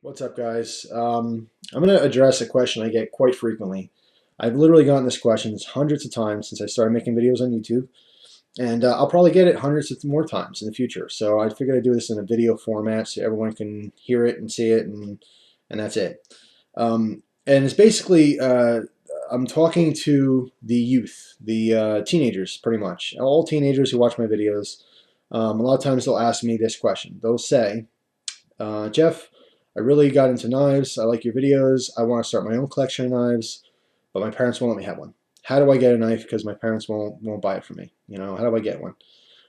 What's up, guys? I'm going to address a question I get quite frequently. I've literally gotten this question hundreds of times since I started making videos on YouTube, and I'll probably get it hundreds of more times in the future. So I figured I'd do this in a video format so everyone can hear it and see it, and that's it. And it's basically I'm talking to the youth, the teenagers, pretty much. All teenagers who watch my videos. A lot of times they'll ask me this question. They'll say, Jeff, I really got into knives. I like your videos. I want to start my own collection of knives, but my parents won't let me have one. How do I get a knife because my parents won't buy it for me? How do I get one?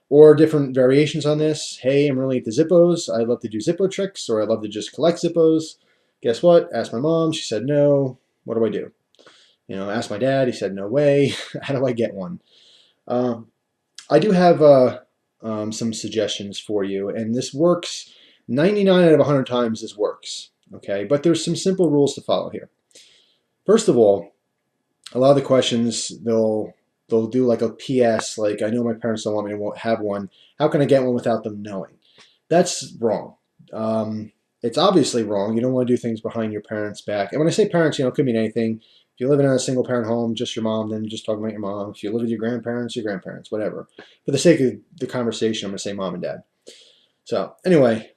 Or different variations on this. Hey, I'm really into Zippos. I love to do Zippo tricks, or I love to just collect Zippos. Guess what? Asked my mom. She said no. What do I do? Asked my dad. He said no way. How do I get one? Um, I do have some suggestions for you, and this works 99 out of 100 times. This works, okay? But there's some simple rules to follow here. First of all, a lot of the questions they'll do like a PS, like I know my parents don't want me to have one. How can I get one without them knowing? That's wrong. It's obviously wrong. You don't want to do things behind your parents' back. And when I say parents, it could mean anything. If you're living in a single parent home, just your mom, then you're just talking about your mom. If you live with your grandparents, whatever. For the sake of the conversation, I'm going to say mom and dad. So anyway,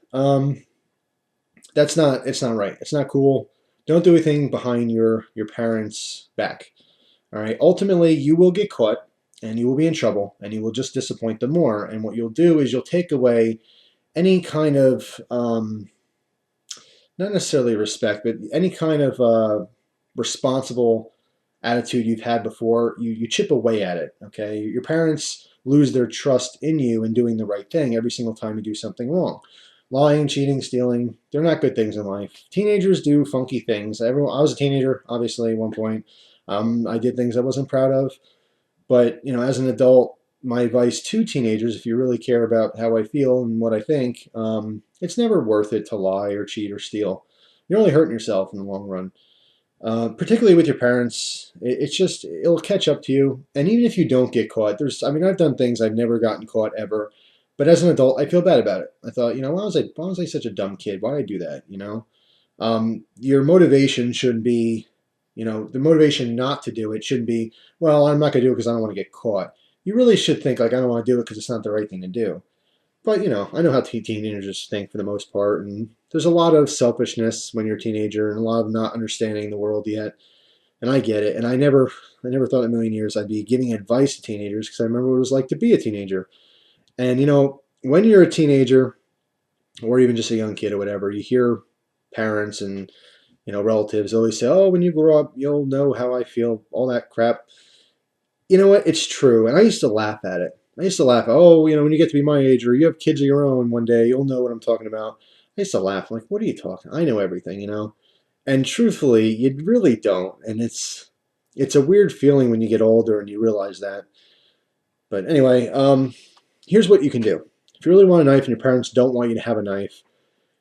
it's not right. It's not cool. Don't do anything behind your parents' back. All right. Ultimately, you will get caught and you will be in trouble and you will just disappoint them more. And what you'll do is you'll take away any kind of not necessarily respect, but any kind of responsible attitude you've had before. You chip away at it. Okay. Your parents lose their trust in you and doing the right thing every single time you do something wrong. Lying, cheating, stealing, they're not good things in life. Teenagers do funky things. I was a teenager, obviously, at one point. I did things I wasn't proud of. But, as an adult, my advice to teenagers, if you really care about how I feel and what I think, it's never worth it to lie or cheat or steal. You're only hurting yourself in the long run. Particularly with your parents, it'll catch up to you. And even if you don't get caught, I've done things I've never gotten caught ever. But as an adult, I feel bad about it. I thought, why was I such a dumb kid? Why did I do that? Your motivation shouldn't be, the motivation not to do it shouldn't be, well, I'm not going to do it because I don't want to get caught. You really should think, like, I don't want to do it because it's not the right thing to do. But, I know how teenagers think for the most part, and there's a lot of selfishness when you're a teenager and a lot of not understanding the world yet. And I get it. And I never thought in a million years I'd be giving advice to teenagers because I remember what it was like to be a teenager. And, when you're a teenager or even just a young kid or whatever, you hear parents and, relatives always say, oh, when you grow up, you'll know how I feel, all that crap. You know what? It's true. And I used to laugh at it. I used to laugh, oh, when you get to be my age or you have kids of your own one day, you'll know what I'm talking about. I used to laugh. I'm like, what are you talking? I know everything. And truthfully, you really don't. And it's a weird feeling when you get older and you realize that. But anyway, here's what you can do. If you really want a knife and your parents don't want you to have a knife,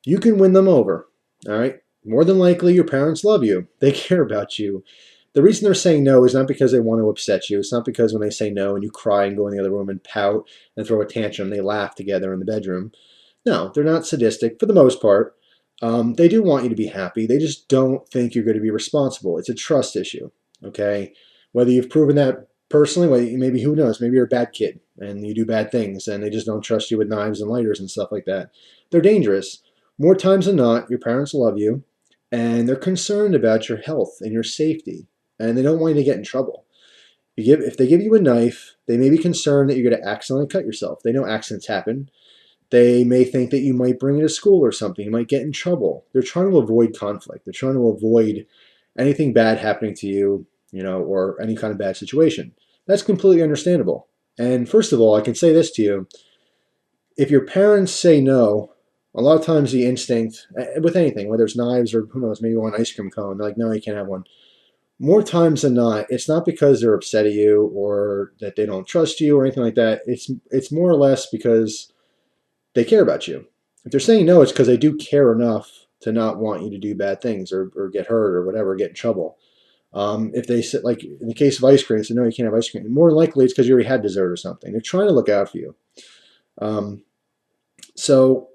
you can win them over. All right? More than likely, your parents love you. They care about you. The reason they're saying no is not because they want to upset you. It's not because when they say no and you cry and go in the other room and pout and throw a tantrum, they laugh together in the bedroom. No, they're not sadistic for the most part. They do want you to be happy. They just don't think you're going to be responsible. It's a trust issue. Okay? Whether you've proven that personally, maybe who knows? Maybe you're a bad kid and you do bad things and they just don't trust you with knives and lighters and stuff like that. They're dangerous. More times than not, your parents love you and they're concerned about your health and your safety and they don't want you to get in trouble. If they give you a knife, they may be concerned that you're going to accidentally cut yourself. They know accidents happen. They may think that you might bring it to school or something. You might get in trouble. They're trying to avoid conflict. They're trying to avoid anything bad happening to you, or any kind of bad situation. That's completely understandable. And first of all, I can say this to you. If your parents say no, a lot of times the instinct, with anything, whether it's knives or who knows, maybe you want an ice cream cone, they're like, no, you can't have one. More times than not, it's not because they're upset at you or that they don't trust you or anything like that. It's more or less because they care about you. If they're saying no, it's because they do care enough to not want you to do bad things or get hurt or whatever, get in trouble. If they say, like in the case of ice cream, they say, no, you can't have ice cream. More than likely, it's because you already had dessert or something. They're trying to look out for you. So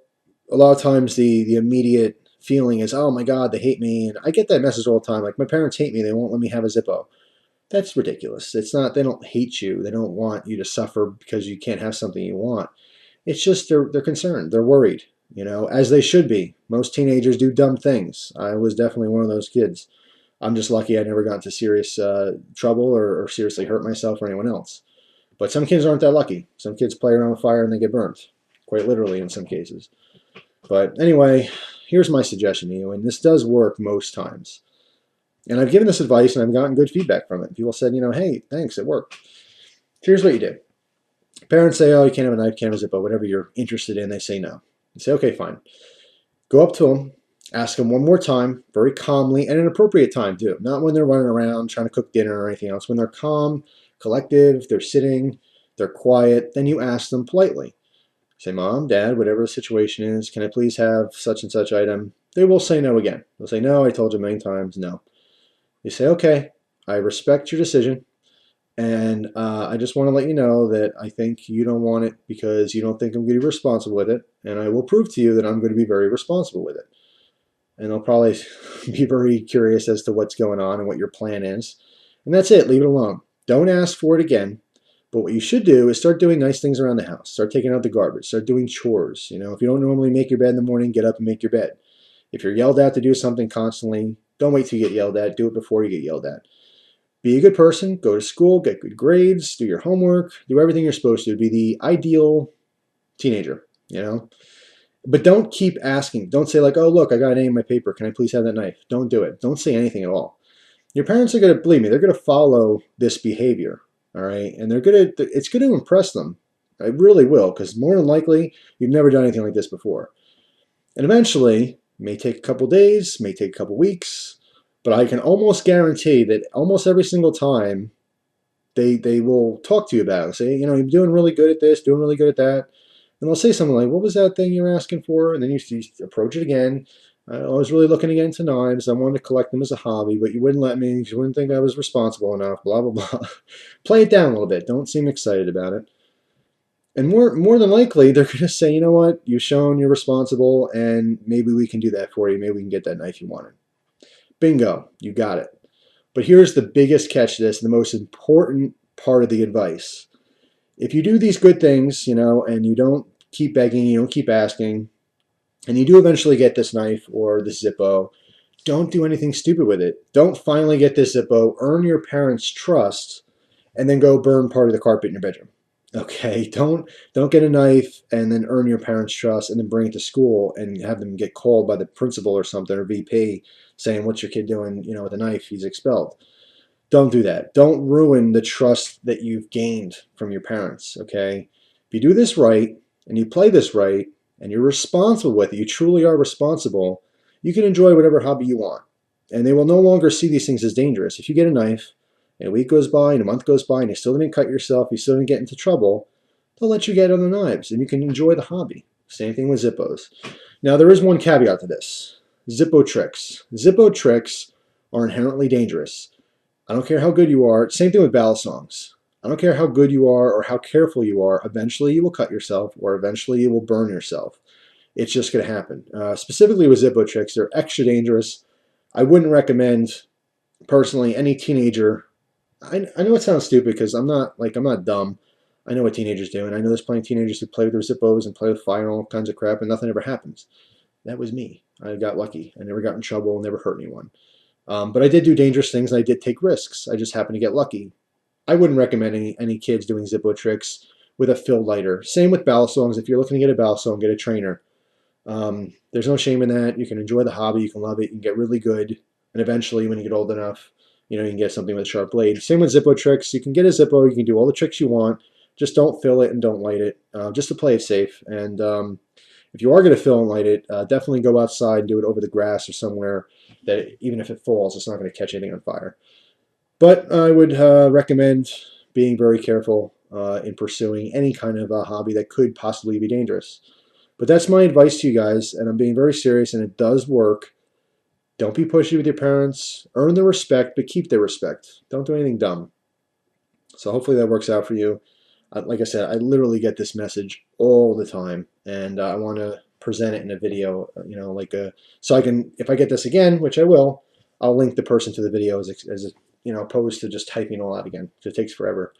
a lot of times the immediate feeling is, oh my God, they hate me. And I get that message all the time. Like, my parents hate me. They won't let me have a Zippo. That's ridiculous. It's not, they don't hate you. They don't want you to suffer because you can't have something you want. It's just they're concerned. They're worried, as they should be. Most teenagers do dumb things. I was definitely one of those kids. I'm just lucky I never got into serious trouble or seriously hurt myself or anyone else. But some kids aren't that lucky. Some kids play around with fire and they get burned, quite literally in some cases. But anyway, here's my suggestion to you, and this does work most times. And I've given this advice and I've gotten good feedback from it. People said, hey, thanks, it worked. Here's what you do. Parents say, oh, you can't have a knife, can't have a Zippo, whatever you're interested in. They say no. You say, okay, fine. Go up to them, ask them one more time, very calmly, and an appropriate time too. Not when they're running around trying to cook dinner or anything else. When they're calm, collective, they're sitting, they're quiet, then you ask them politely. Say, Mom, Dad, whatever the situation is, can I please have such and such item? They will say no again. They'll say, no, I told you a million times, no. You say, okay, I respect your decision, and I just want to let you know that I think you don't want it because you don't think I'm going to be responsible with it, and I will prove to you that I'm going to be very responsible with it. And they'll probably be very curious as to what's going on and what your plan is. And that's it. Leave it alone. Don't ask for it again. But what you should do is start doing nice things around the house. Start taking out the garbage. Start doing chores. If you don't normally make your bed in the morning, get up and make your bed. If you're yelled at to do something constantly, don't wait till you get yelled at. Do it before you get yelled at. Be a good person. Go to school. Get good grades. Do your homework. Do everything you're supposed to. Be the ideal teenager, But don't keep asking. Don't say like, oh, look, I got an A in my paper. Can I please have that knife? Don't do it. Don't say anything at all. Your parents are going to, believe me, they're going to follow this behavior. All right. And it's going to impress them. It really will, because more than likely, you've never done anything like this before. And eventually, it may take a couple days, may take a couple weeks, but I can almost guarantee that almost every single time they will talk to you about it. Say, you're doing really good at this, doing really good at that. And they'll say something like, what was that thing you were asking for? And then you approach it again. I was really looking to get into knives. I wanted to collect them as a hobby, but you wouldn't let me because you wouldn't think I was responsible enough, blah, blah, blah. Play it down a little bit. Don't seem excited about it. And more than likely, they're going to say, you know what? You've shown you're responsible, and maybe we can do that for you. Maybe we can get that knife you wanted. Bingo. You got it. But here's the biggest catch to this, the most important part of the advice. If you do these good things, and you don't keep begging, you don't keep asking, and you do eventually get this knife or this Zippo, don't do anything stupid with it. Don't finally get this Zippo, earn your parents' trust, and then go burn part of the carpet in your bedroom. Okay, don't get a knife and then earn your parents' trust and then bring it to school and have them get called by the principal or something or VP saying, what's your kid doing, with a knife? He's expelled. Don't do that. Don't ruin the trust that you've gained from your parents, okay? If you do this right and you play this right and you're responsible with it, you truly are responsible, you can enjoy whatever hobby you want. And they will no longer see these things as dangerous. If you get a knife and a week goes by and a month goes by and you still didn't cut yourself, you still didn't get into trouble, they'll let you get other knives and you can enjoy the hobby. Same thing with Zippos. Now, there is one caveat to this. Zippo tricks. Zippo tricks are inherently dangerous. I don't care how good you are. Same thing with ballad songs. I don't care how good you are or how careful you are. Eventually you will cut yourself or eventually you will burn yourself. It's just going to happen. Specifically with Zippo tricks, they're extra dangerous. I wouldn't recommend, personally, any teenager. I know it sounds stupid because I'm not dumb. I know what teenagers do, and I know there's plenty of teenagers who play with their Zippos and play with fire and all kinds of crap, and nothing ever happens. That was me. I got lucky. I never got in trouble, never hurt anyone. But I did do dangerous things, and I did take risks. I just happened to get lucky. I wouldn't recommend any kids doing Zippo tricks with a fill lighter. Same with ballad songs. If you're looking to get a ballad song, get a trainer. There's no shame in that. You can enjoy the hobby. You can love it. You can get really good. And eventually, when you get old enough, you can get something with a sharp blade. Same with Zippo tricks. You can get a Zippo. You can do all the tricks you want. Just don't fill it and don't light it, just to play it safe. And if you are going to fill and light it, definitely go outside and do it over the grass or somewhere that even if it falls, it's not going to catch anything on fire. But I would recommend being very careful in pursuing any kind of a hobby that could possibly be dangerous. But that's my advice to you guys, and I'm being very serious, and it does work. Don't be pushy with your parents. Earn their respect, but keep their respect. Don't do anything dumb. So hopefully that works out for you. Like I said, I literally get this message all the time, and I want to present it in a video, like so I can, if I get this again, which I will, I'll link the person to the video as opposed to just typing all out again. It takes forever.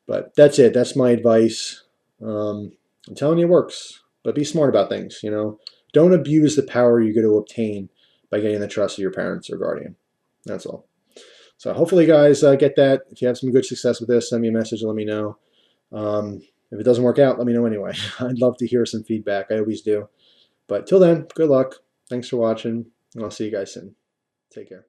But that's it. That's my advice. I'm telling you it works, but be smart about things, Don't abuse the power you're going to obtain by getting the trust of your parents or guardian. That's all. So hopefully you guys get that. If you have some good success with this, send me a message and let me know. If it doesn't work out, let me know anyway. I'd love to hear some feedback. I always do. But till then, good luck. Thanks for watching, and I'll see you guys soon. Take care.